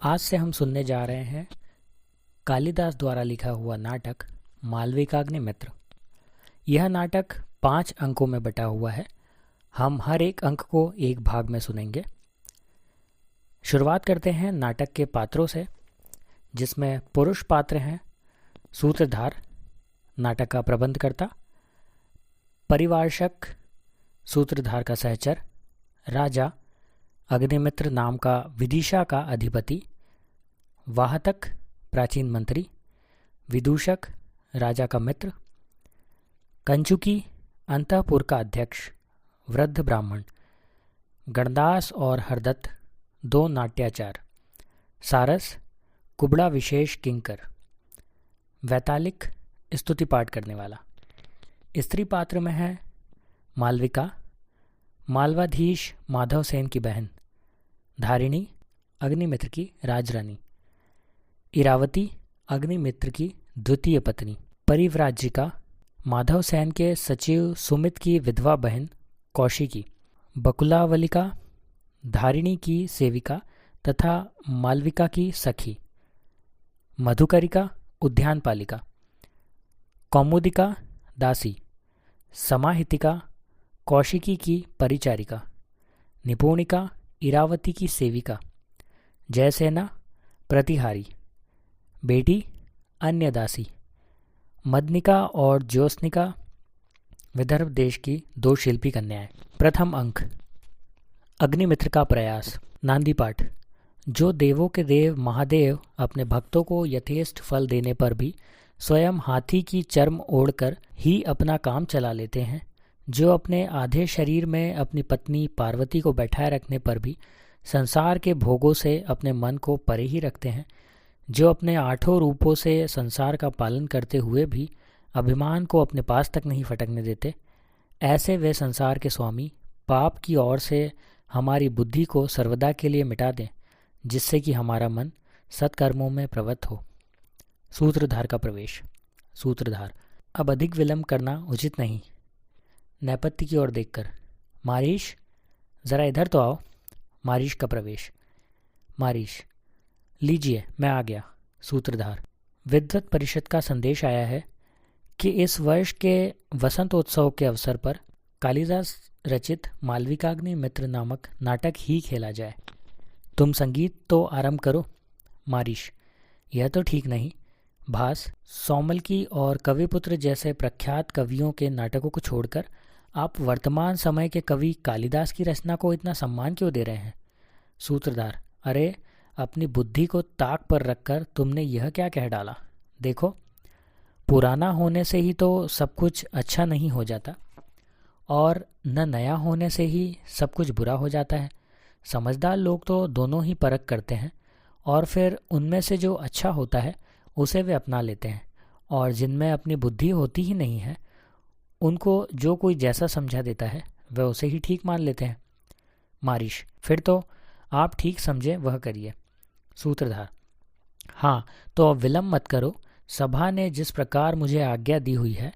आज से हम सुनने जा रहे हैं कालिदास द्वारा लिखा हुआ नाटक मालविकाग्निमित्र। यह नाटक 5 अंकों में बटा हुआ है। हम हर एक अंक को एक भाग में सुनेंगे। शुरुआत करते हैं नाटक के पात्रों से, जिसमें पुरुष पात्र हैं सूत्रधार, नाटक का प्रबंधकर्ता, परिवारशक, सूत्रधार का सहचर, राजा, अग्निमित्र नाम का विदिशा का अधिपति, वाहतक, प्राचीन मंत्री, विदूषक, राजा का मित्र, कंचुकी, अंतःपुर का अध्यक्ष, वृद्ध ब्राह्मण, गणदास और हरदत्त 2 नाट्याचार, सारस, कुबड़ा विशेष किंकर, वैतालिक, स्तुति पाठ करने वाला। स्त्री पात्र में है मालविका, मालवाधीश माधव सेन की बहन, धारिणी, अग्निमित्र की राजरानी, इरावती, अग्निमित्र की द्वितीय पत्नी, परिव्राजिका, माधव सेन के सचिव सुमित की विधवा बहन कौशिकी, बकुलावलिका, धारिणी की सेविका तथा मालविका की सखी, मधुकरिका, उद्यानपालिका, कौमुदिका, दासी, समाहितिका, कौशिकी की परिचारिका, निपुणिका, इरावती की सेविका, जयसेना, प्रतिहारी, बेटी, अन्य दासी, मदनिका और ज्योत्स्निका, विदर्भ देश की 2 शिल्पी कन्याएं। प्रथम अंक, अग्निमित्र का प्रयास। नांदी पाठ। जो देवों के देव महादेव अपने भक्तों को यथेष्ट फल देने पर भी स्वयं हाथी की चर्म ओढ़कर ही अपना काम चला लेते हैं, जो अपने आधे शरीर में अपनी पत्नी पार्वती को बैठाए रखने पर भी संसार के भोगों से अपने मन को परे ही रखते हैं, जो अपने 8 रूपों से संसार का पालन करते हुए भी अभिमान को अपने पास तक नहीं फटकने देते, ऐसे वे संसार के स्वामी पाप की ओर से हमारी बुद्धि को सर्वदा के लिए मिटा दें, जिससे कि हमारा मन सत्कर्मों में प्रवृत्त हो। सूत्रधार का प्रवेश। सूत्रधार। अब अधिक विलंब करना उचित नहीं। नेपथ्य की ओर देखकर, मारीश, जरा इधर तो आओ। मारीश का प्रवेश। मारीश। लीजिए, मैं आ गया। सूत्रधार। विद्वत परिषद का संदेश आया है कि इस वर्ष के वसंतोत्सव के अवसर पर कालिदास रचित मालविकाग्निमित्र नामक नाटक ही खेला जाए। तुम संगीत तो आरंभ करो। मारीश। यह तो ठीक नहीं। भास, सौमल्की और कविपुत्र जैसे प्रख्यात कवियों के नाटकों को छोड़कर आप वर्तमान समय के कवि कालिदास की रचना को इतना सम्मान क्यों दे रहे हैं? सूत्रधार। अरे, अपनी बुद्धि को ताक पर रखकर तुमने यह क्या कह डाला? देखो, पुराना होने से ही तो सब कुछ अच्छा नहीं हो जाता, और न नया होने से ही सब कुछ बुरा हो जाता है। समझदार लोग तो दोनों ही परख करते हैं, और फिर उनमें से जो अच्छा होता है उसे वे अपना लेते हैं, और जिनमें अपनी बुद्धि होती ही नहीं है उनको जो कोई जैसा समझा देता है वह उसे ही ठीक मान लेते हैं। मारीश। फिर तो आप ठीक समझे वह करिए। सूत्रधार। हाँ, तो अब विलंब मत करो। सभा ने जिस प्रकार मुझे आज्ञा दी हुई है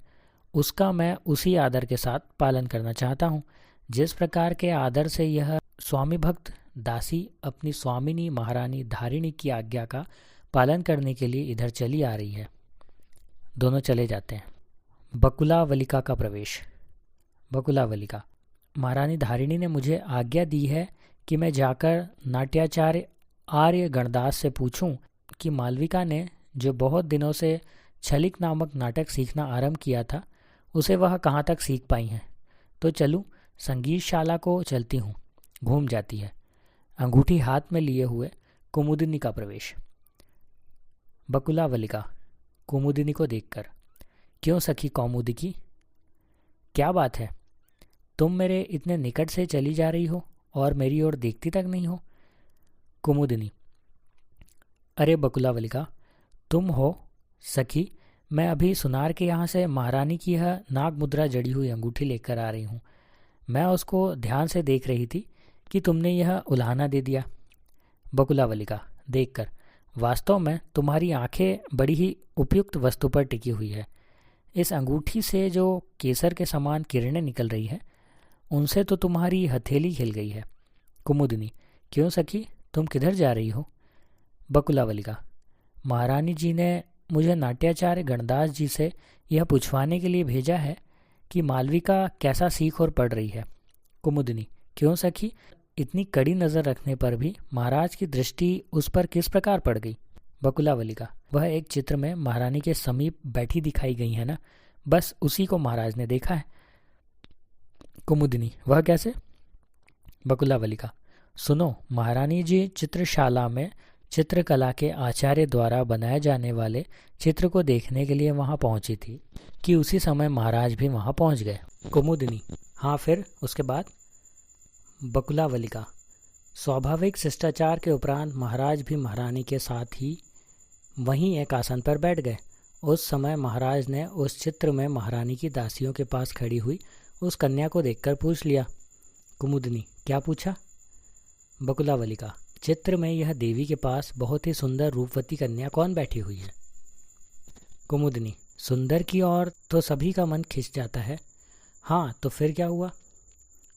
उसका मैं उसी आदर के साथ पालन करना चाहता हूँ, जिस प्रकार के आदर से यह स्वामी भक्त दासी अपनी स्वामिनी महारानी धारिणी की आज्ञा का पालन करने के लिए इधर चली आ रही है। दोनों चले जाते हैं। बकुलावलिका का प्रवेश। बकुलावलिका। महारानी धारिणी ने मुझे आज्ञा दी है कि मैं जाकर नाट्याचार्य आर्य गणदास से पूछूं कि मालविका ने जो बहुत दिनों से छलिक नामक नाटक सीखना आरंभ किया था उसे वह कहाँ तक सीख पाई हैं। तो चलूं, संगीतशाला को चलती हूँ। घूम जाती है। अंगूठी हाथ में लिए हुए कुमुदिनी का प्रवेश। बकुलावलिका कुमुदिनी को देखकर। क्यों सखी कौमुदिकी, क्या बात है? तुम मेरे इतने निकट से चली जा रही हो और मेरी ओर देखती तक नहीं हो? कुमुदिनी। अरे बकुलावलिका, तुम हो सखी। मैं अभी सुनार के यहाँ से महारानी की यह नाग मुद्रा जड़ी हुई अंगूठी लेकर आ रही हूँ। मैं उसको ध्यान से देख रही थी कि तुमने यह उल्हाना दे दिया। बकुलावलिका देखकर। वास्तव में तुम्हारी आंखें बड़ी ही उपयुक्त वस्तु पर टिकी हुई है। इस अंगूठी से जो केसर के समान किरणें निकल रही है उनसे तो तुम्हारी हथेली हिल गई है। कुमुदिनी। क्यों सखी, तुम किधर जा रही हो? बकुलावलिका। महारानी जी ने मुझे नाट्याचार्य गणदास जी से यह पूछवाने के लिए भेजा है कि मालविका कैसा सीख और पढ़ रही है। कुमुदनी। क्यों सखी, इतनी कड़ी नज़र रखने पर भी महाराज की दृष्टि उस पर किस प्रकार पड़ गई? बकुलावलिका। वह एक चित्र में महारानी के समीप बैठी दिखाई गई है ना, बस उसी को महाराज ने देखा है। कुमुदनी। वह कैसे? बकुलावलिका। सुनो, महारानी जी चित्रशाला में चित्रकला के आचार्य द्वारा बनाए जाने वाले चित्र को देखने के लिए वहां पहुंची थी कि उसी समय महाराज भी वहां पहुंच गए। कुमुदनी। हाँ, फिर उसके बाद? बकुलावलिका। स्वाभाविक शिष्टाचार के उपरांत महाराज भी महारानी के साथ ही वहीं एक आसन पर बैठ गए। उस समय महाराज ने उस चित्र में महारानी की दासियों के पास खड़ी हुई उस कन्या को देखकर पूछ लिया। कुमुदनी। क्या पूछा? बकुलावलिका। चित्र में यह देवी के पास बहुत ही सुंदर रूपवती कन्या कौन बैठी हुई है? कुमुदनी। सुंदर की ओर तो सभी का मन खिंच जाता है। हाँ, तो फिर क्या हुआ?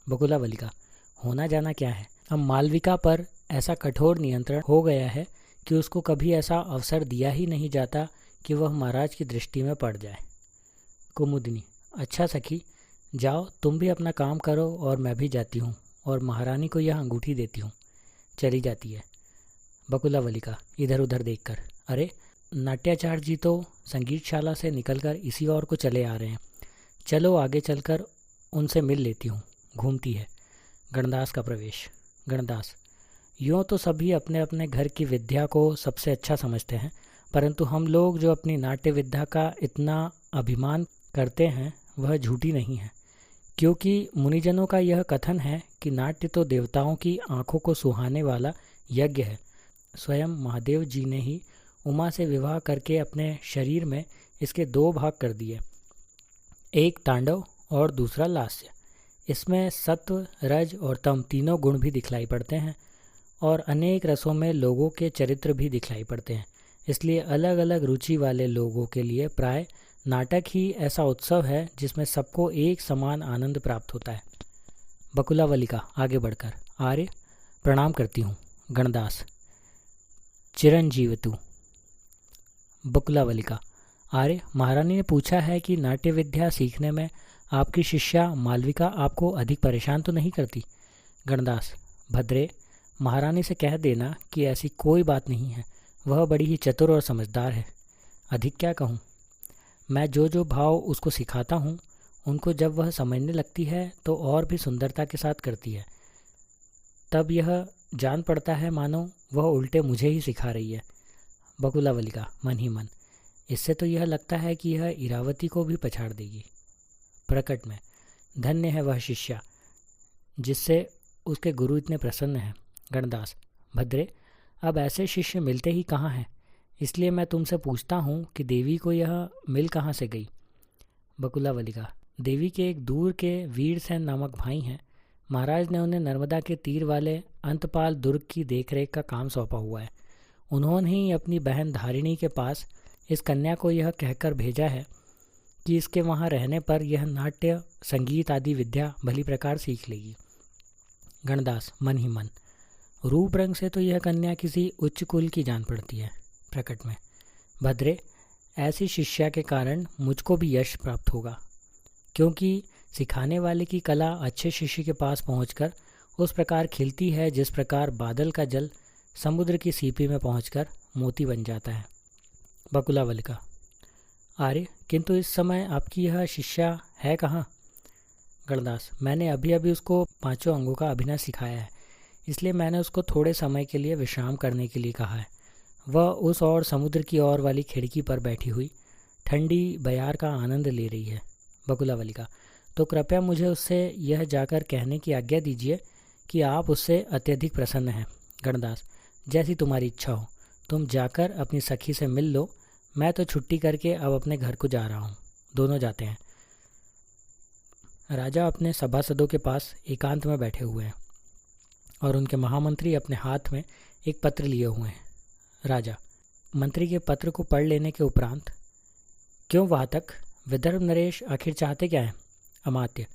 बकुलावलिका। होना जाना क्या है, अब मालविका पर ऐसा कठोर नियंत्रण हो गया है कि उसको कभी ऐसा अवसर दिया ही नहीं जाता कि वह महाराज की दृष्टि में पड़ जाए। कुमुदनी। अच्छा सखी, जाओ तुम भी अपना काम करो और मैं भी जाती हूँ और महारानी को यह अंगूठी देती हूँ। चली जाती है। बकुलावलिका इधर उधर देखकर। अरे, नाट्याचार्य जी तो संगीतशाला से निकलकर इसी ओर को चले आ रहे हैं। चलो आगे चलकर उनसे मिल लेती हूँ। घूमती है। गणदास का प्रवेश। गणदास। यूँ तो सभी अपने अपने घर की विद्या को सबसे अच्छा समझते हैं, परंतु हम लोग जो अपनी नाट्य विद्या का इतना अभिमान करते हैं वह झूठी नहीं है, क्योंकि मुनिजनों का यह कथन है कि नाट्य तो देवताओं की आंखों को सुहाने वाला यज्ञ है। स्वयं महादेव जी ने ही उमा से विवाह करके अपने शरीर में इसके दो भाग कर दिए, एक तांडव और दूसरा लास्य। इसमें सत्व, रज और तम तीनों गुण भी दिखलाई पड़ते हैं और अनेक रसों में लोगों के चरित्र भी दिखलाई पड़ते हैं। इसलिए अलग अलग रुचि वाले लोगों के लिए प्राय नाटक ही ऐसा उत्सव है जिसमें सबको एक समान आनंद प्राप्त होता है। बकुलावलिका आगे बढ़कर। आर्य, प्रणाम करती हूँ। गणदास। चिरंजीवतु। बकुलावलिका। आर्य, महारानी ने पूछा है कि नाट्य विद्या सीखने में आपकी शिष्या मालविका आपको अधिक परेशान तो नहीं करती? गणदास। भद्रे, महारानी से कह देना कि ऐसी कोई बात नहीं है, वह बड़ी ही चतुर और समझदार है। अधिक क्या कहूँ, मैं जो जो भाव उसको सिखाता हूँ उनको जब वह समझने लगती है तो और भी सुंदरता के साथ करती है। तब यह जान पड़ता है मानो वह उल्टे मुझे ही सिखा रही है। बकुलावलिका मन ही मन। इससे तो यह लगता है कि यह इरावती को भी पछाड़ देगी। प्रकट में। धन्य है वह शिष्या जिससे उसके गुरु इतने प्रसन्न हैं। गणदास। भद्रे, अब ऐसे शिष्य मिलते ही कहाँ हैं, इसलिए मैं तुमसे पूछता हूँ कि देवी को यह मिल कहाँ से गई? बकुलावलिका। देवी के एक दूर के वीरसेन नामक भाई हैं। महाराज ने उन्हें नर्मदा के तीर वाले अंतपाल दुर्ग की देखरेख का काम सौंपा हुआ है। उन्होंने ही अपनी बहन धारिणी के पास इस कन्या को यह कहकर भेजा है कि इसके वहाँ रहने पर यह नाट्य, संगीत आदि विद्या भली प्रकार सीख लेगी। गणदास मन ही मन। रूप रंग से तो यह कन्या किसी उच्च कुल की जान पड़ती है। प्रकट में। भद्रे, ऐसी शिष्या के कारण मुझको भी यश प्राप्त होगा, क्योंकि सिखाने वाले की कला अच्छे शिष्य के पास पहुंचकर उस प्रकार खिलती है जिस प्रकार बादल का जल समुद्र की सीपी में पहुंचकर मोती बन जाता है। बकुलावलिका। आर्य, किंतु इस समय आपकी यह शिष्या है कहाँ? गणदास। मैंने अभी अभी उसको 5 अंगों का अभिनय सिखाया है, इसलिए मैंने उसको थोड़े समय के लिए विश्राम करने के लिए कहा है। वह उस और समुद्र की ओर वाली खिड़की पर बैठी हुई ठंडी बयार का आनंद ले रही है। बकुलावलिका। तो कृपया मुझे उससे यह जाकर कहने की आज्ञा दीजिए कि आप उससे अत्यधिक प्रसन्न हैं। गणदास। जैसी तुम्हारी इच्छा हो, तुम जाकर अपनी सखी से मिल लो। मैं तो छुट्टी करके अब अपने घर को जा रहा हूँ। दोनों जाते हैं। राजा अपने सभासदों के पास एकांत में बैठे हुए हैं और उनके महामंत्री अपने हाथ में एक पत्र लिए हुए हैं। राजा। मंत्री के पत्र को पढ़ लेने के उपरांत, क्यों वाहतक, विदर्भ नरेश आखिर चाहते क्या हैं? अमात्य।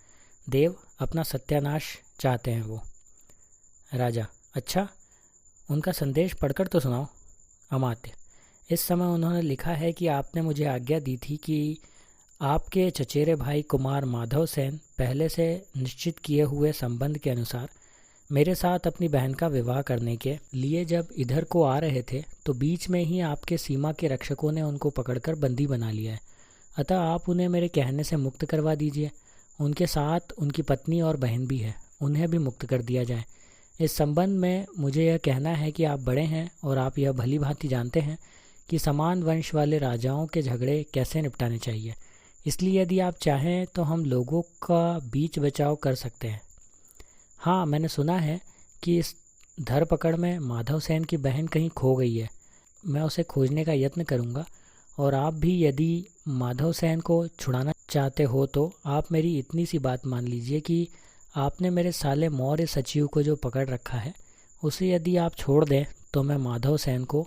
देव, अपना सत्यानाश चाहते हैं वो। राजा। अच्छा, उनका संदेश पढ़कर तो सुनाओ। अमात्य, इस समय उन्होंने लिखा है कि आपने मुझे आज्ञा दी थी कि आपके चचेरे भाई कुमार माधव सेन पहले से निश्चित किए हुए संबंध के अनुसार मेरे साथ अपनी बहन का विवाह करने के लिए जब इधर को आ रहे थे तो बीच में ही आपके सीमा के रक्षकों ने उनको पकड़कर बंदी बना लिया है। अतः आप उन्हें मेरे कहने से मुक्त करवा दीजिए। उनके साथ उनकी पत्नी और बहन भी है, उन्हें भी मुक्त कर दिया जाए। इस संबंध में मुझे यह कहना है कि आप बड़े हैं और आप यह भली भांति जानते हैं कि समान वंश वाले राजाओं के झगड़े कैसे निपटाने चाहिए। इसलिए यदि आप चाहें तो हम लोगों का बीच बचाव कर सकते हैं। हाँ, मैंने सुना है कि इस धरपकड़ में माधव सेन की बहन कहीं खो गई है। मैं उसे खोजने का यत्न करूँगा और आप भी यदि माधव सेन को छुड़ाना चाहते हो तो आप मेरी इतनी सी बात मान लीजिए कि आपने मेरे साले मौर्य सचिव को जो पकड़ रखा है उसे यदि आप छोड़ दें तो मैं माधव सेन को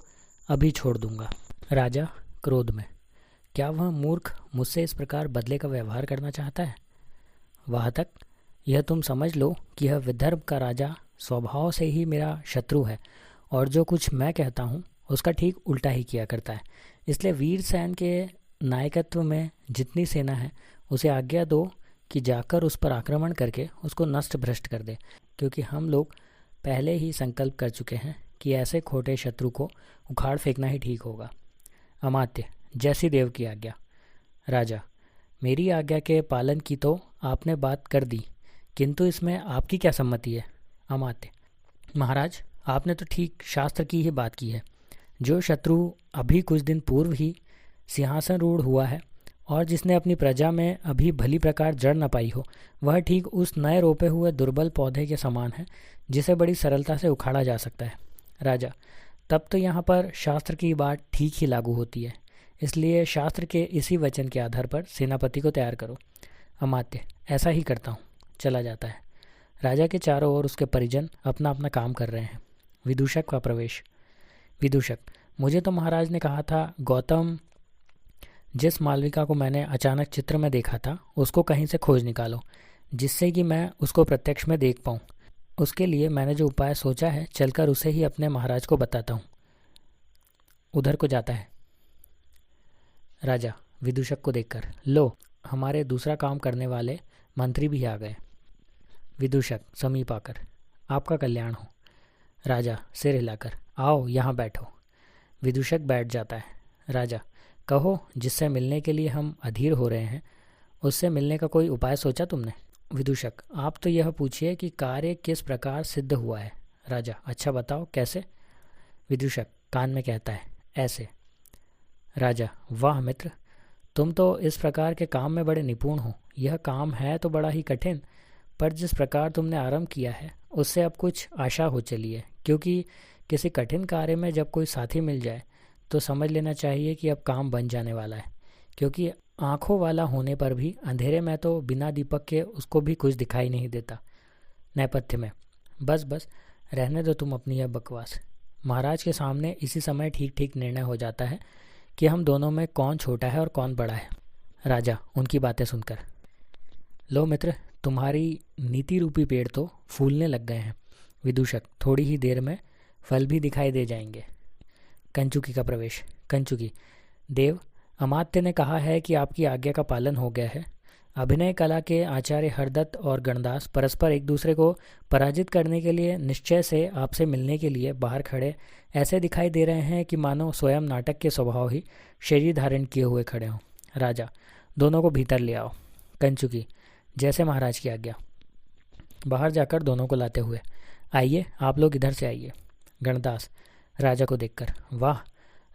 अभी छोड़ दूंगा। राजा क्रोध में, क्या वह मूर्ख मुझसे इस प्रकार बदले का व्यवहार करना चाहता है? वाहतक, यह तुम समझ लो कि यह विदर्भ का राजा स्वभाव से ही मेरा शत्रु है और जो कुछ मैं कहता हूँ उसका ठीक उल्टा ही किया करता है। इसलिए वीर सेन के नायकत्व में जितनी सेना है उसे आज्ञा दो कि जाकर उस पर आक्रमण करके उसको नष्ट भ्रष्ट कर दे, क्योंकि हम लोग पहले ही संकल्प कर चुके हैं कि ऐसे खोटे शत्रु को उखाड़ फेंकना ही ठीक होगा। अमात्य, जैसी देव की आज्ञा। राजा, मेरी आज्ञा के पालन की तो आपने बात कर दी, किंतु इसमें आपकी क्या सम्मति है? अमात्य, महाराज, आपने तो ठीक शास्त्र की ही बात की है। जो शत्रु अभी कुछ दिन पूर्व ही सिंहासन रूढ़ हुआ है और जिसने अपनी प्रजा में अभी भली प्रकार जड़ न पाई हो, वह ठीक उस नए रोपे हुए दुर्बल पौधे के समान है जिसे बड़ी सरलता से उखाड़ा जा सकता है। राजा, तब तो यहाँ पर शास्त्र की बात ठीक ही लागू होती है, इसलिए शास्त्र के इसी वचन के आधार पर सेनापति को तैयार करो। अमात्य, ऐसा ही करता हूँ। चला जाता है। राजा के चारों ओर उसके परिजन अपना अपना काम कर रहे हैं। विदूषक का प्रवेश। विदूषक, मुझे तो महाराज ने कहा था गौतम, जिस मालविका को मैंने अचानक चित्र में देखा था उसको कहीं से खोज निकालो जिससे कि मैं उसको प्रत्यक्ष में देख पाऊँ। उसके लिए मैंने जो उपाय सोचा है चलकर उसे ही अपने महाराज को बताता हूँ। उधर को जाता है। राजा विदूषक को देखकर, लो, हमारे दूसरा काम करने वाले मंत्री भी आ गए। विदूषक समीप आकर, आपका कल्याण हो। राजा सिर हिलाकर, आओ यहाँ बैठो। विदूषक बैठ जाता है। राजा, कहो, जिससे मिलने के लिए हम अधीर हो रहे हैं उससे मिलने का कोई उपाय सोचा तुमने? विदूषक, आप तो यह पूछिए कि कार्य किस प्रकार सिद्ध हुआ है। राजा, अच्छा बताओ, कैसे? विदूषक कान में कहता है, ऐसे। राजा, वाह मित्र, तुम तो इस प्रकार के काम में बड़े निपुण हो। यह काम है तो बड़ा ही कठिन, पर जिस प्रकार तुमने आरंभ किया है उससे अब कुछ आशा हो चली है, क्योंकि किसी कठिन कार्य में जब कोई साथी मिल जाए तो समझ लेना चाहिए कि अब काम बन जाने वाला है, क्योंकि आँखों वाला होने पर भी अंधेरे में तो बिना दीपक के उसको भी कुछ दिखाई नहीं देता। नेपथ्य में, बस बस रहने दो तुम अपनी यह बकवास। महाराज के सामने इसी समय ठीक ठीक निर्णय हो जाता है कि हम दोनों में कौन छोटा है और कौन बड़ा है। राजा उनकी बातें सुनकर, लो मित्र, तुम्हारी नीति रूपी पेड़ तो फूलने लग गए हैं। विदूषक, थोड़ी ही देर में फल भी दिखाई दे जाएंगे। कंचुकी का प्रवेश। कंचुकी, देव, अमात्य ने कहा है कि आपकी आज्ञा का पालन हो गया है। अभिनय कला के आचार्य हरदत्त और गणदास परस्पर एक दूसरे को पराजित करने के लिए निश्चय से आपसे मिलने के लिए बाहर खड़े ऐसे दिखाई दे रहे हैं कि मानो स्वयं नाटक के स्वभाव ही शरीर धारण किए हुए खड़े हों। राजा, दोनों को भीतर ले आओ। कंचुकी, जैसे महाराज की आज्ञा। बाहर जाकर दोनों को लाते हुए, आइए, आप लोग इधर से आइए। गणदास राजा को देखकर, वाह,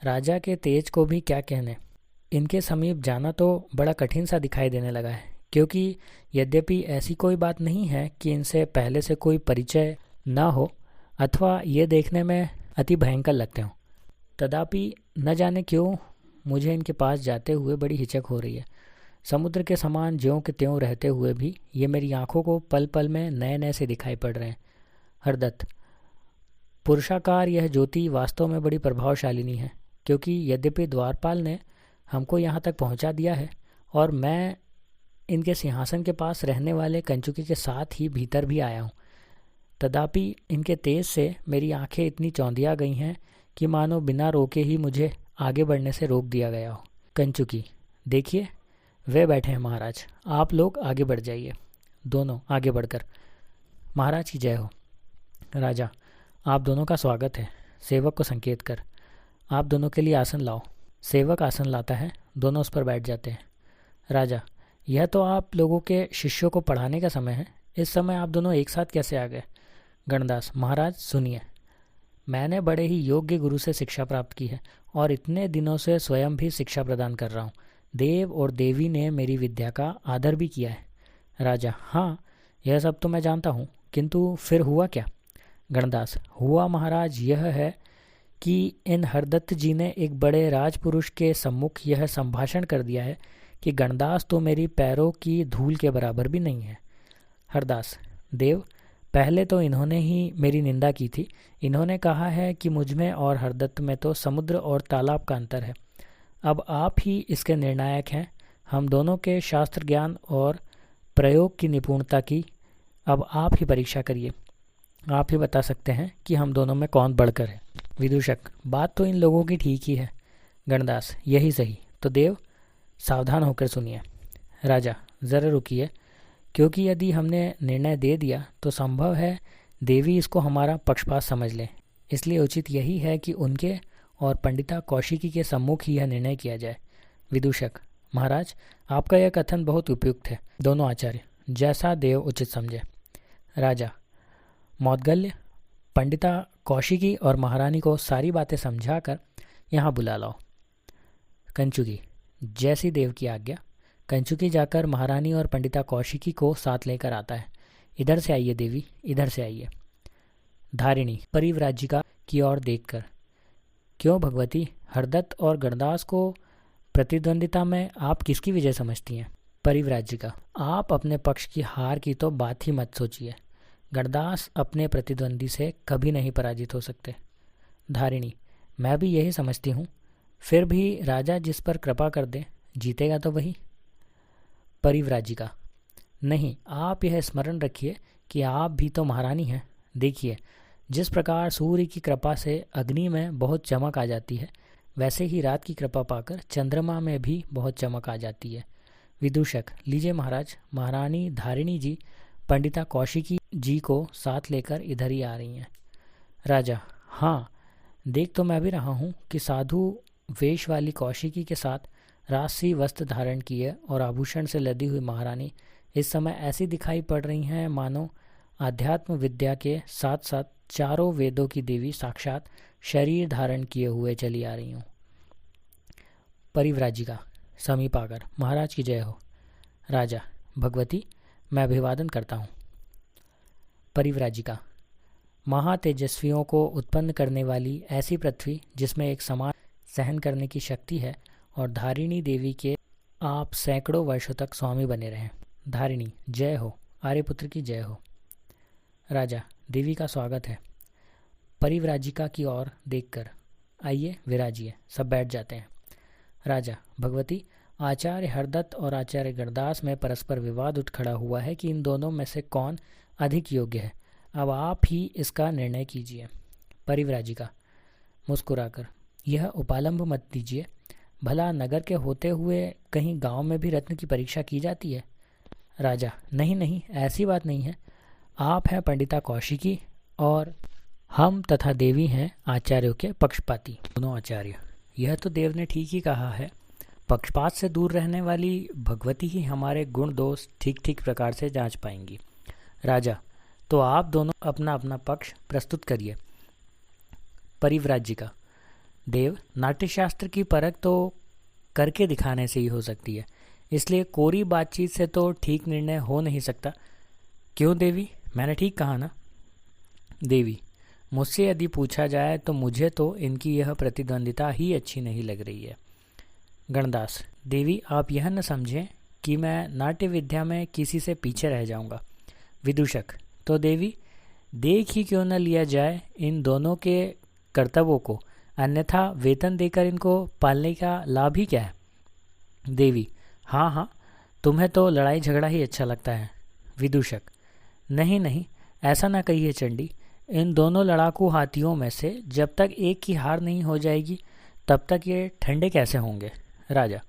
राजा के तेज को भी क्या कहने। इनके समीप जाना तो बड़ा कठिन सा दिखाई देने लगा है, क्योंकि यद्यपि ऐसी कोई बात नहीं है कि इनसे पहले से कोई परिचय न हो अथवा ये देखने में अति भयंकर लगते हों, तथापि न जाने क्यों मुझे इनके पास जाते हुए बड़ी हिचक हो रही है। समुद्र के समान ज्यों के त्यों रहते हुए भी ये मेरी आंखों को पल पल में नए नए से दिखाई पड़ रहे हैं। हरदत्त, पुरुषाकार यह ज्योति वास्तव में बड़ी प्रभावशालिनी है, क्योंकि यद्यपि द्वारपाल ने हमको यहाँ तक पहुँचा दिया है और मैं इनके सिंहासन के पास रहने वाले कंचुकी के साथ ही भीतर भी आया हूँ, तथापि इनके तेज से मेरी आंखें इतनी चौंधिया गई हैं कि मानो बिना रोके ही मुझे आगे बढ़ने से रोक दिया गया हो। कंचुकी, देखिए वे बैठे हैं महाराज, आप लोग आगे बढ़ जाइए। दोनों आगे बढ़कर, महाराज की जय हो। राजा, आप दोनों का स्वागत है। सेवक को संकेत कर, आप दोनों के लिए आसन लाओ। सेवक आसन लाता है, दोनों उस पर बैठ जाते हैं। राजा, यह तो आप लोगों के शिष्यों को पढ़ाने का समय है, इस समय आप दोनों एक साथ कैसे आ गए? गणदास, महाराज सुनिए, मैंने बड़े ही योग्य गुरु से शिक्षा प्राप्त की है और इतने दिनों से स्वयं भी शिक्षा प्रदान कर रहा हूँ। देव और देवी ने मेरी विद्या का आदर भी किया है। राजा, हाँ यह सब तो मैं जानता हूँ, किंतु फिर हुआ क्या? गणदास, हुआ महाराज यह है कि इन हरदत्त जी ने एक बड़े राजपुरुष के सम्मुख यह संभाषण कर दिया है कि गणदास तो मेरी पैरों की धूल के बराबर भी नहीं है। हरदास, देव, पहले तो इन्होंने ही मेरी निंदा की थी। इन्होंने कहा है कि मुझ में और हरदत्त में तो समुद्र और तालाब का अंतर है। अब आप ही इसके निर्णायक हैं। हम दोनों के शास्त्र ज्ञान और प्रयोग की निपुणता की अब आप ही परीक्षा करिए। आप ही बता सकते हैं कि हम दोनों में कौन बढ़कर है। विदूषक, बात तो इन लोगों की ठीक ही है। गणदास, यही सही। तो देव सावधान होकर सुनिए। राजा, ज़रा रुकिए, क्योंकि यदि हमने निर्णय दे दिया तो संभव है देवी इसको हमारा पक्षपात समझ लें। इसलिए उचित यही है कि उनके और पंडिता कौशिकी के सम्मुख ही यह निर्णय किया जाए। विदूषक, महाराज आपका यह कथन बहुत उपयुक्त है। दोनों आचार्य, जैसा देव उचित समझे। राजा, मौद्गल्य, पंडिता कौशिकी और महारानी को सारी बातें समझाकर यहाँ बुला लाओ। कंचुकी, जैसी देव की आज्ञा। कंचुकी जाकर महारानी और पंडिता कौशिकी को साथ लेकर आता है। इधर से आइए देवी, इधर से आइए। धारिणी परिव्राजिका की ओर देखकर, क्यों भगवती, हरदत्त और गणदास को प्रतिद्वंदिता में आप किसकी विजय समझती हैं? परिव्राजिका, आप अपने पक्ष की हार की तो बात ही मत सोचिए। गणदास अपने प्रतिद्वंदी से कभी नहीं पराजित हो सकते। धारिणी, मैं भी यही समझती हूँ। फिर भी राजा जिस पर कृपा कर दे, जीतेगा तो वही। परिव्राजिका, नहीं, आप यह स्मरण रखिए कि आप भी तो महारानी हैं। देखिए, जिस प्रकार सूर्य की कृपा से अग्नि में बहुत चमक आ जाती है, वैसे ही रात की कृपा पाकर चंद्रमा में भी बहुत चमक आ जाती है। विदूषक, लीजिए महाराज, महारानी धारिणी जी पंडिता कौशिकी जी को साथ लेकर इधर ही आ रही हैं। राजा, हाँ, देख तो मैं भी रहा हूँ कि साधु वेश वाली कौशिकी के साथ राजसी वस्त्र धारण किए और आभूषण से लदी हुई महारानी इस समय ऐसी दिखाई पड़ रही हैं मानो आध्यात्म विद्या के साथ साथ चारों वेदों की देवी साक्षात शरीर धारण किए हुए चली आ रही हूँ। परिव्राजिका समीप आकर, महाराज की जय हो। राजा, भगवती, मैं अभिवादन करता हूँ। परिव्राजिका, महातेजस्वियों को उत्पन्न करने वाली ऐसी पृथ्वी जिसमें एक समान सहन करने की शक्ति है और धारिणी देवी के आप सैकड़ों वर्षों तक स्वामी बने रहें। धारिणी, जय हो। आर्यपुत्र की जय हो। राजा, देवी का स्वागत है। परिव्राजिका की ओर देखकर, आइए विराजिए। सब बैठ जाते हैं। राजा, भगवती, आचार्य हरदत्त और आचार्य गणदास में परस्पर विवाद उठ खड़ा हुआ है कि इन दोनों में से कौन अधिक योग्य है। अब आप ही इसका निर्णय कीजिए। परिव्राजिका मुस्कुराकर, यह उपालंब मत दीजिए। भला नगर के होते हुए कहीं गांव में भी रत्न की परीक्षा की जाती है? राजा, नहीं नहीं, ऐसी बात नहीं है। आप हैं पंडिता कौशिकी और हम तथा देवी हैं आचार्यों के पक्षपाती। दोनों आचार्य, यह तो देव ने ठीक ही कहा है। पक्षपात से दूर रहने वाली भगवती ही हमारे गुण दोष ठीक ठीक प्रकार से जांच पाएंगी। राजा, तो आप दोनों अपना अपना पक्ष प्रस्तुत करिए। परिव्राजिका, देव, नाट्यशास्त्र की परख तो करके दिखाने से ही हो सकती है, इसलिए कोरी बातचीत से तो ठीक निर्णय हो नहीं सकता। क्यों देवी, मैंने ठीक कहा ना? देवी, मुझसे यदि पूछा जाए तो मुझे तो इनकी यह प्रतिद्वंदिता ही अच्छी नहीं लग रही है। गणदास, देवी, आप यह न समझें कि मैं नाट्य विद्या में किसी से पीछे रह जाऊंगा। विदूषक, तो देवी, देख ही क्यों न लिया जाए इन दोनों के कर्तव्यों को, अन्यथा वेतन देकर इनको पालने का लाभ ही क्या है? देवी, हाँ हाँ, तुम्हें तो लड़ाई झगड़ा ही अच्छा लगता है। विदूषक, नहीं नहीं, ऐसा ना कहिए चंडी, इन दोनों लड़ाकू हाथियों में से जब तक एक की हार नहीं हो जाएगी तब तक ये ठंडे कैसे होंगे? राजा,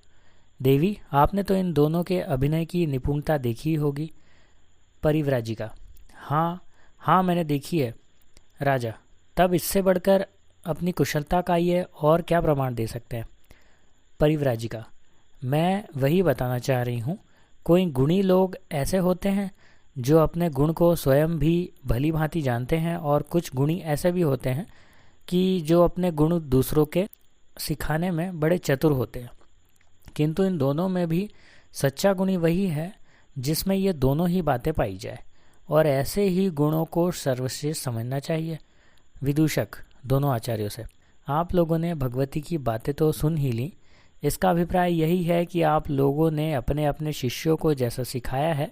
देवी, आपने तो इन दोनों के अभिनय की निपुणता देखी होगी। परिव्राजिका, हाँ हाँ, मैंने देखी है। राजा, तब इससे बढ़कर अपनी कुशलता का ये और क्या प्रमाण दे सकते हैं? परिव्राजिका, मैं वही बताना चाह रही हूँ। कोई गुणी लोग ऐसे होते हैं जो अपने गुण को स्वयं भी भली भांति जानते हैं, और कुछ गुणी ऐसे भी होते हैं कि जो अपने गुण दूसरों के सिखाने में बड़े चतुर होते हैं। किंतु इन दोनों में भी सच्चा गुणी वही है जिसमें ये दोनों ही बातें पाई जाए, और ऐसे ही गुणों को सर्वश्रेष्ठ समझना चाहिए। विदूषक दोनों आचार्यों से, आप लोगों ने भगवती की बातें तो सुन ही ली। इसका अभिप्राय यही है कि आप लोगों ने अपने अपने शिष्यों को जैसा सिखाया है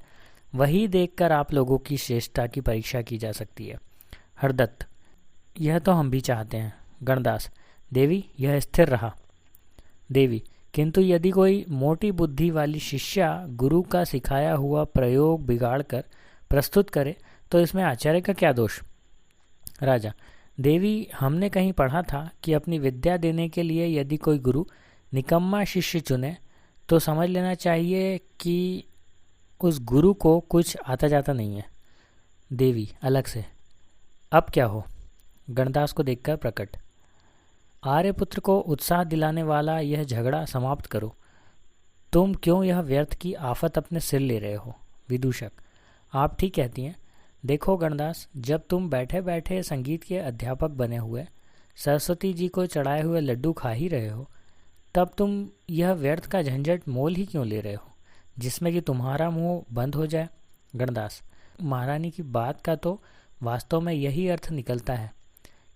वही देखकर आप लोगों की श्रेष्ठता की परीक्षा की जा सकती है। हरदत्त, यह तो हम भी चाहते हैं। गणदास, देवी, यह स्थिर रहा। देवी, किंतु यदि कोई मोटी बुद्धि वाली शिष्या गुरु का सिखाया हुआ प्रयोग बिगाड़कर प्रस्तुत करे तो इसमें आचार्य का क्या दोष? राजा, देवी, हमने कहीं पढ़ा था कि अपनी विद्या देने के लिए यदि कोई गुरु निकम्मा शिष्य चुने तो समझ लेना चाहिए कि उस गुरु को कुछ आता जाता नहीं है। देवी अलग से, अब क्या हो? गणदास को देखकर प्रकट, आर्यपुत्र को उत्साह दिलाने वाला यह झगड़ा समाप्त करो। तुम क्यों यह व्यर्थ की आफत अपने सिर ले रहे हो? विदूषक, आप ठीक कहती हैं। देखो गणदास, जब तुम बैठे बैठे संगीत के अध्यापक बने हुए सरस्वती जी को चढ़ाए हुए लड्डू खा ही रहे हो, तब तुम यह व्यर्थ का झंझट मोल ही क्यों ले रहे हो जिसमें कि तुम्हारा मुंह बंद हो जाए? गणदास, महारानी की बात का तो वास्तव में यही अर्थ निकलता है,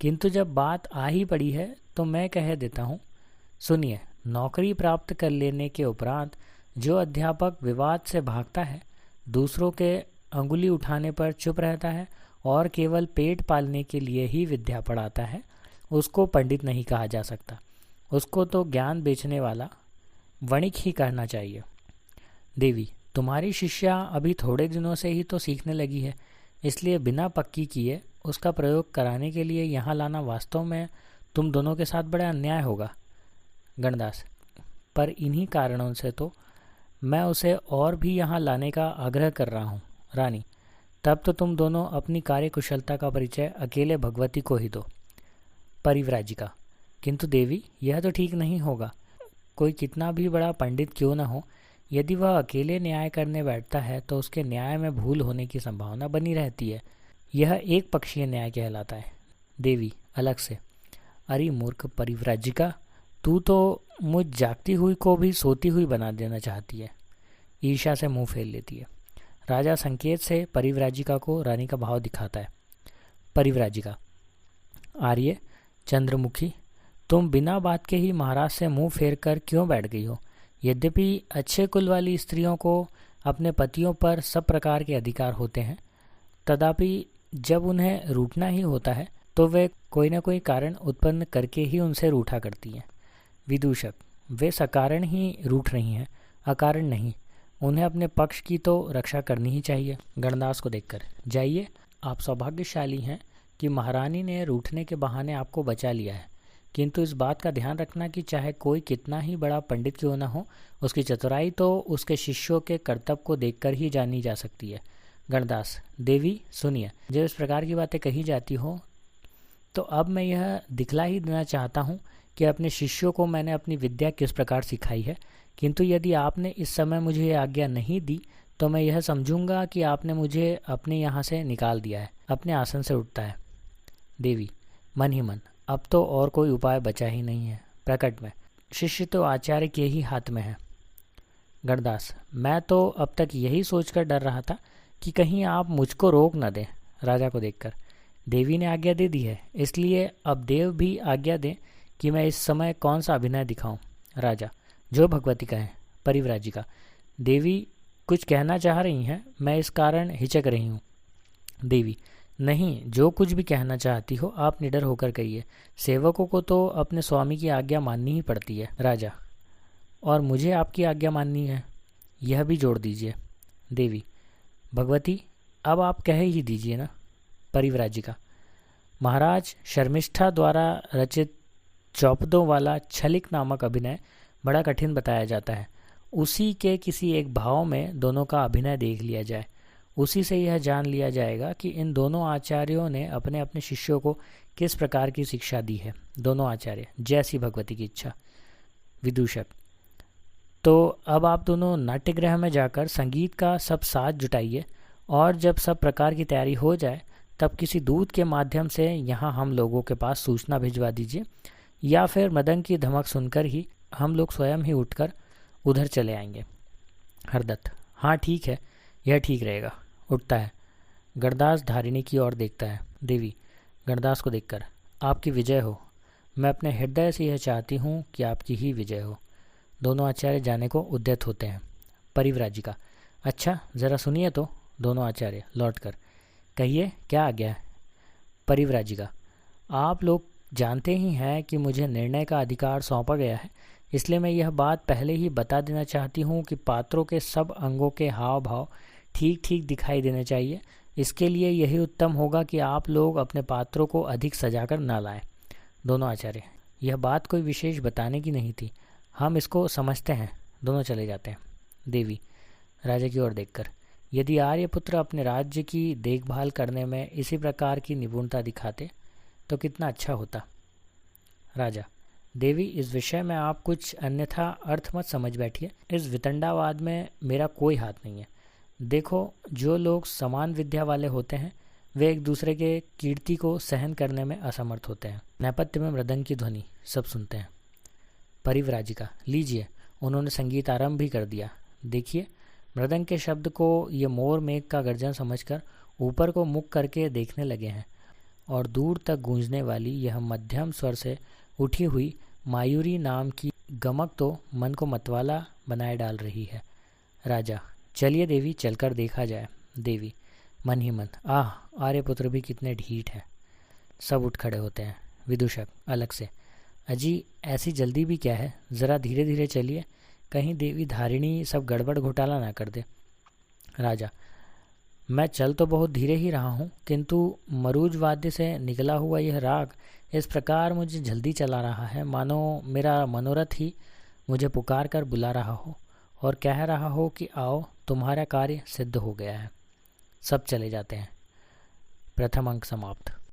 किंतु जब बात आ ही पड़ी है तो मैं कह देता हूँ। सुनिए, नौकरी प्राप्त कर लेने के उपरांत जो अध्यापक विवाद से भागता है, दूसरों के अंगुली उठाने पर चुप रहता है और केवल पेट पालने के लिए ही विद्या पढ़ाता है, उसको पंडित नहीं कहा जा सकता। उसको तो ज्ञान बेचने वाला वणिक ही कहना चाहिए। देवी, तुम्हारी शिष्या अभी थोड़े दिनों से ही तो सीखने लगी है, इसलिए बिना पक्की किए उसका प्रयोग कराने के लिए यहाँ लाना वास्तव में तुम दोनों के साथ बड़ा अन्याय होगा। गणदास, पर इन्हीं कारणों से तो मैं उसे और भी यहाँ लाने का आग्रह कर रहा हूँ। रानी, तब तो तुम दोनों अपनी कार्यकुशलता का परिचय अकेले भगवती को ही दो। परिव्राजिका, किंतु देवी, यह तो ठीक नहीं होगा। कोई कितना भी बड़ा पंडित क्यों न हो, यदि वह अकेले न्याय करने बैठता है तो उसके न्याय में भूल होने की संभावना बनी रहती है। यह एक पक्षीय न्याय कहलाता है। देवी अलग से, अरे मूर्ख परिव्राजिका, तू तो मुझ जागती हुई को भी सोती हुई बना देना चाहती है। ईर्ष्या से मुंह फेर लेती है। राजा संकेत से परिव्राजिका को रानी का भाव दिखाता है। परिव्राजिका, आर्य चंद्रमुखी, तुम बिना बात के ही महाराज से मुंह फेर कर क्यों बैठ गई हो? यद्यपि अच्छे कुल वाली स्त्रियों को अपने पतियों पर सब प्रकार के अधिकार होते हैं, तथापि जब उन्हें रूठना ही होता है तो वे कोई न कोई कारण उत्पन्न करके ही उनसे रूठा करती हैं। विदूषक, वे सकारण ही रूठ रही हैं, अकारण नहीं। उन्हें अपने पक्ष की तो रक्षा करनी ही चाहिए। गणदास को देखकर, जाइए, आप सौभाग्यशाली हैं कि महारानी ने रूठने के बहाने आपको बचा लिया है, किंतु इस बात का ध्यान रखना कि चाहे कोई कितना ही बड़ा पंडित क्यों न हो, उसकी चतुराई तो उसके शिष्यों के कर्तव्य को देखकर ही जानी जा सकती है। गणदास, देवी सुनिए, जब इस प्रकार की बातें कही जाती हो तो अब मैं यह दिखला ही देना चाहता हूँ कि अपने शिष्यों को मैंने अपनी विद्या किस प्रकार सिखाई है, किंतु यदि आपने इस समय मुझे ये आज्ञा नहीं दी तो मैं यह समझूंगा कि आपने मुझे अपने यहाँ से निकाल दिया है। अपने आसन से उठता है। देवी मन ही मन, अब तो और कोई उपाय बचा ही नहीं है। प्रकट में, शिष्य तो आचार्य के ही हाथ में है। गणदास, मैं तो अब तक यही सोचकर डर रहा था कि कहीं आप मुझको रोक न दें। राजा को देखकर, देवी ने आज्ञा दे दी है, इसलिए अब देव भी आज्ञा दें कि मैं इस समय कौन सा अभिनय दिखाऊं। राजा, जो भगवती कहें। परिव्राजिका, देवी कुछ कहना चाह रही हैं, मैं इस कारण हिचक रही हूँ। देवी, नहीं, जो कुछ भी कहना चाहती हो आप निडर होकर कहिए। सेवकों को तो अपने स्वामी की आज्ञा माननी ही पड़ती है। राजा, और मुझे आपकी आज्ञा माननी है, यह भी जोड़ दीजिए। देवी, भगवती अब आप कह ही दीजिए ना। परिव्राजिका, महाराज शर्मिष्ठा द्वारा रचित चौपदों वाला छलिक नामक अभिनय बड़ा कठिन बताया जाता है। उसी के किसी एक भाव में दोनों का अभिनय देख लिया जाए, उसी से यह जान लिया जाएगा कि इन दोनों आचार्यों ने अपने अपने शिष्यों को किस प्रकार की शिक्षा दी है। दोनों आचार्य, जैसी भगवती की इच्छा। विदूषक: तो अब आप दोनों नाट्यगृह में जाकर संगीत का सब साज जुटाइए, और जब सब प्रकार की तैयारी हो जाए तब किसी दूत के माध्यम से यहाँ हम लोगों के पास सूचना भिजवा दीजिए, या फिर मदन की धमक सुनकर ही हम लोग स्वयं ही उठकर उधर चले आएंगे। हरदत्त: हाँ ठीक है, यह ठीक रहेगा। उठता है। गणदास धारिणी की ओर देखता है। देवी गणदास को देखकर: आपकी विजय हो। मैं अपने हृदय से यह चाहती हूँ कि आपकी ही विजय हो। दोनों आचार्य जाने को उद्यत होते हैं। परिव्राजिका: अच्छा ज़रा सुनिए तो। दोनों आचार्य लौटकर: कहिए, क्या आ गया है? परिव्राजिका: आप लोग जानते ही हैं कि मुझे निर्णय का अधिकार सौंपा गया है, इसलिए मैं यह बात पहले ही बता देना चाहती हूँ कि पात्रों के सब अंगों के हाव भाव ठीक ठीक दिखाई देने चाहिए। इसके लिए यही उत्तम होगा कि आप लोग अपने पात्रों को अधिक सजाकर न लाएं। दोनों आचार्य: यह बात कोई विशेष बताने की नहीं थी, हम इसको समझते हैं। दोनों चले जाते हैं। देवी राजा की ओर देखकर: यदि आर्यपुत्र अपने राज्य की देखभाल करने में इसी प्रकार की निपुणता दिखाते तो कितना अच्छा होता। राजा: देवी, इस विषय में आप कुछ अन्यथा अर्थ मत समझ बैठिए। इस वितंडावाद में मेरा कोई हाथ नहीं है। देखो, जो लोग समान विद्या वाले होते हैं वे एक दूसरे के कीर्ति को सहन करने में असमर्थ होते हैं। नेपथ्य में मृदंग की ध्वनि, सब सुनते हैं। परिव्राजिका: लीजिए, उन्होंने संगीत आरंभ भी कर दिया। देखिए, मृदंग के शब्द को ये मोर मेघ का गर्जन समझकर ऊपर को मुख करके देखने लगे हैं, और दूर तक गूंजने वाली यह मध्यम स्वर से उठी हुई मायूरी नाम की गमक तो मन को मतवाला बनाए डाल रही है। राजा: चलिए देवी, चलकर देखा जाए। देवी मन ही मन: आह, आर्यपुत्र भी कितने ढीठ हैं। सब उठ खड़े होते हैं। विदूषक अलग से: अजी, ऐसी जल्दी भी क्या है, ज़रा धीरे धीरे चलिए, कहीं देवी धारिणी सब गड़बड़ घोटाला ना कर दे। राजा: मैं चल तो बहुत धीरे ही रहा हूँ, किंतु मरूज वाद्य से निकला हुआ यह राग इस प्रकार मुझे जल्दी चला रहा है मानो मेरा मनोरथ ही मुझे पुकार कर बुला रहा हो और कह रहा हो कि आओ, तुम्हारा कार्य सिद्ध हो गया है। सब चले जाते हैं। प्रथम अंक समाप्त।